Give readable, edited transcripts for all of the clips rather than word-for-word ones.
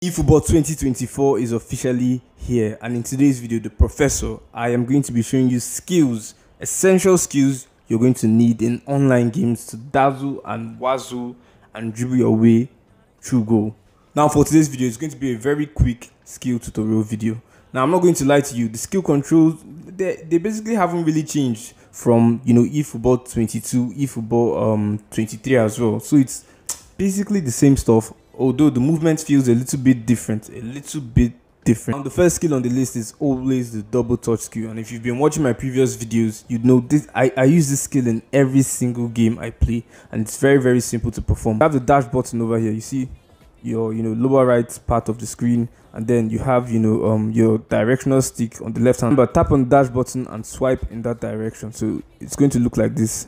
efootball 2024 is officially here, and in today's video, the professor, I am going to be showing you skills, essential skills you're going to need in online games to dazzle and wazzle and dribble your way through goal. Now for today's video, it's going to be a very quick skill tutorial video. Now I'm not going to lie to you, the skill controls, they basically haven't really changed from efootball 22, efootball 23 as well. So it's basically the same stuff, although the movement feels a little bit different. Now, the first skill on the list is always the double touch skill, and if you've been watching my previous videos, you'd know this. I use this skill in every single game I play, and it's very simple to perform. You have the dash button over here. You see your lower right part of the screen, and then you have your directional stick on the left hand. But tap on the dash button and swipe in that direction, so it's going to look like this: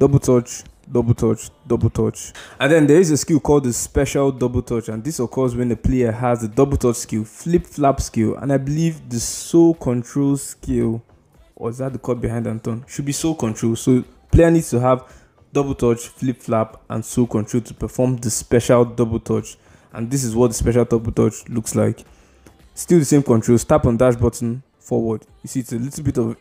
double touch, double touch, double touch. And then there is a skill called the special double touch, and this occurs when the player has the double touch skill, flip flap skill, and I believe the soul control skill, or is that the chord behind and turn, should be soul control. So player needs to have double touch, flip flap, and soul control to perform the special double touch. And this is what the special double touch looks like. Still the same controls. Tap on dash button, forward. You see it's a little bit of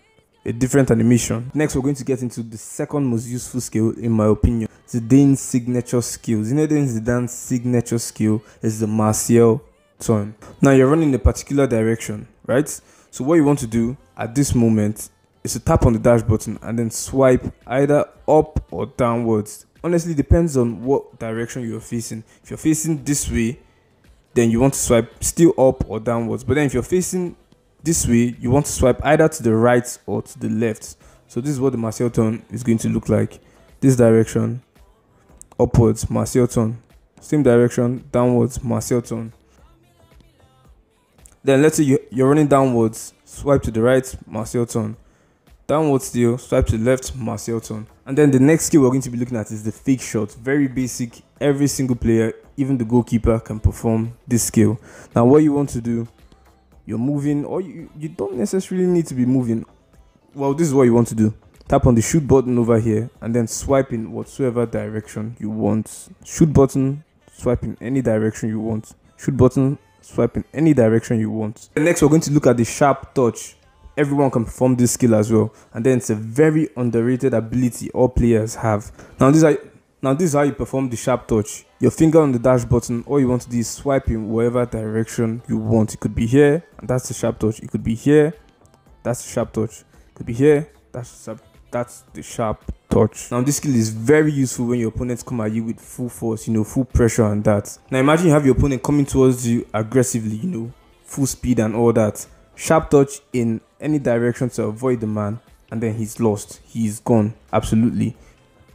a different animation. Next, we're going to get into the second most useful skill, in my opinion, Zidane's signature skill. Zinedine Zidane's signature skill is the Marseille turn. Now you're running in a particular direction, right? So what you want to do at this moment is to tap on the dash button and then swipe either up or downwards. Honestly, it depends on what direction you're facing. If you're facing this way, then you want to swipe still up or downwards. But then if you're facing this way, you want to swipe either to the right or to the left. So this is what the Marseille turn is going to look like. This direction, upwards, Marseille turn. Same direction, downwards, Marseille turn. Then let's say you're running downwards, swipe to the right, Marseille turn. Downwards still, swipe to the left, Marseille turn. And then the next skill we're going to be looking at is the fake shot. Very basic. Every single player, even the goalkeeper, can perform this skill. Now what you want to do, you're moving, or you don't necessarily need to be moving. Well, this is what you want to do. Tap on the shoot button over here and then swipe in whatsoever direction you want. Shoot button, swipe in any direction you want. Shoot button, swipe in any direction you want. And next, we're going to look at the sharp touch. Everyone can perform this skill as well, and then it's a very underrated ability all players have. Now this is how you perform the sharp touch. Your finger on the dash button, all you want to do is swipe in whatever direction you want. It could be here, and that's the sharp touch. It could be here, that's the sharp touch. It could be here, that's the sharp touch. Now this skill is very useful when your opponents come at you with full force, full pressure and that. Now imagine you have your opponent coming towards you aggressively, full speed and all that. Sharp touch in any direction to avoid the man, and then he's lost. He's gone. Absolutely.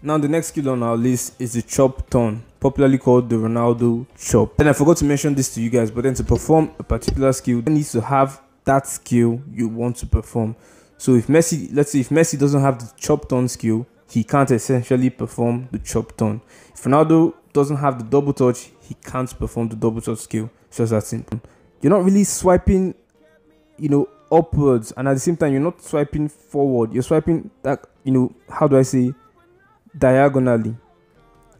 Now the next skill on our list is the chop turn, popularly called the Ronaldo chop. Then I forgot to mention this to you guys, but then to perform a particular skill, you need to have that skill you want to perform. So if Messi, let's say if Messi doesn't have the chop turn skill, he can't essentially perform the chop turn. If Ronaldo doesn't have the double touch, he can't perform the double touch skill. It's just that simple. You're not really swiping upwards, and at the same time you're not swiping forward. You're swiping that, how do I say, diagonally.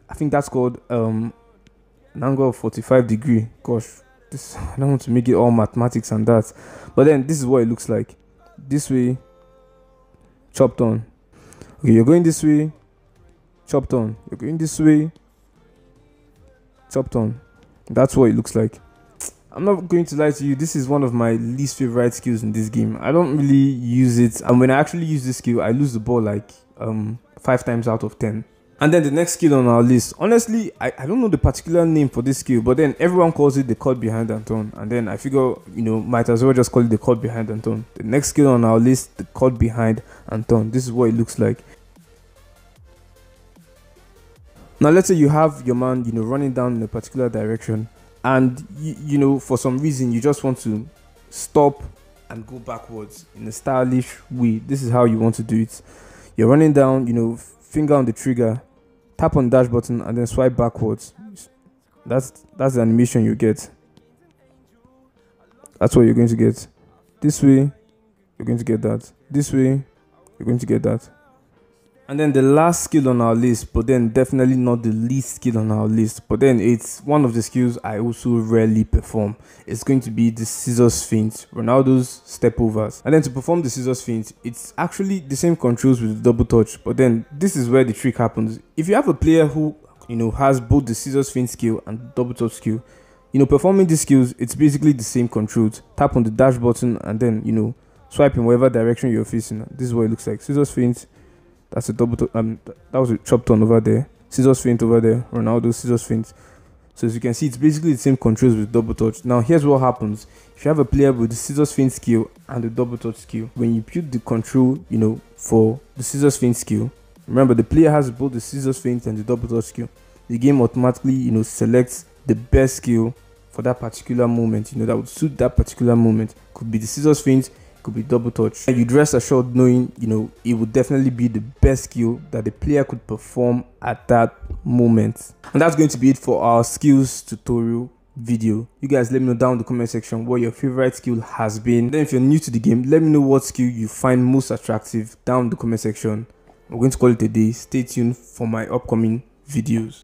I think that's called an angle of 45 degrees. Gosh, I don't want to make it all mathematics and that, but then this is what it looks like. This way, chopped on. Okay, you're going this way, chopped on. You're going this way, chopped on. That's what it looks like. I'm not going to lie to you, this is one of my least favorite skills in this game. I don't really use it, and when I actually use this skill, I lose the ball like 5 times out of 10. And then the next skill on our list, honestly, I don't know the particular name for this skill, but then everyone calls it the chord behind and turn, and then I figure, might as well just call it the chord behind and turn. The next skill on our list, the chord behind and turn. This is what it looks like. Now let's say you have your man, running down in a particular direction, and for some reason you just want to stop and go backwards in a stylish way. This is how you want to do it. You're running down, finger on the trigger, tap on the dash button, and then swipe backwards. That's the animation you get. That's what you're going to get. This way, you're going to get that. This way, you're going to get that. And then the last skill on our list, but then definitely not the least skill on our list, but then it's one of the skills I also rarely perform. It's going to be the scissors feint, Ronaldo's step overs. And then to perform the scissors feint, it's actually the same controls with the double touch, but then this is where the trick happens. If you have a player who, has both the scissors feint skill and double touch skill, performing these skills, it's basically the same controls. Tap on the dash button and then, swipe in whatever direction you're facing. This is what it looks like. Scissors feint. That's a double that was a chop turn over there. Scissors feint over there. Ronaldo scissors feint. So as you can see, it's basically the same controls with double touch. Now here's what happens. If you have a player with the scissors feint skill and the double touch skill, when you put the control, for the scissors feint skill, remember the player has both the scissors feint and the double touch skill. The game automatically, selects the best skill for that particular moment, that would suit that particular moment. Could be the scissors feint, could be double touch. And you rest assured knowing, it would definitely be the best skill that the player could perform at that moment. And that's going to be it for our skills tutorial video. You guys let me know down in the comment section what your favorite skill has been. Then if you're new to the game, let me know what skill you find most attractive down in the comment section. I'm going to call it a day. Stay tuned for my upcoming videos.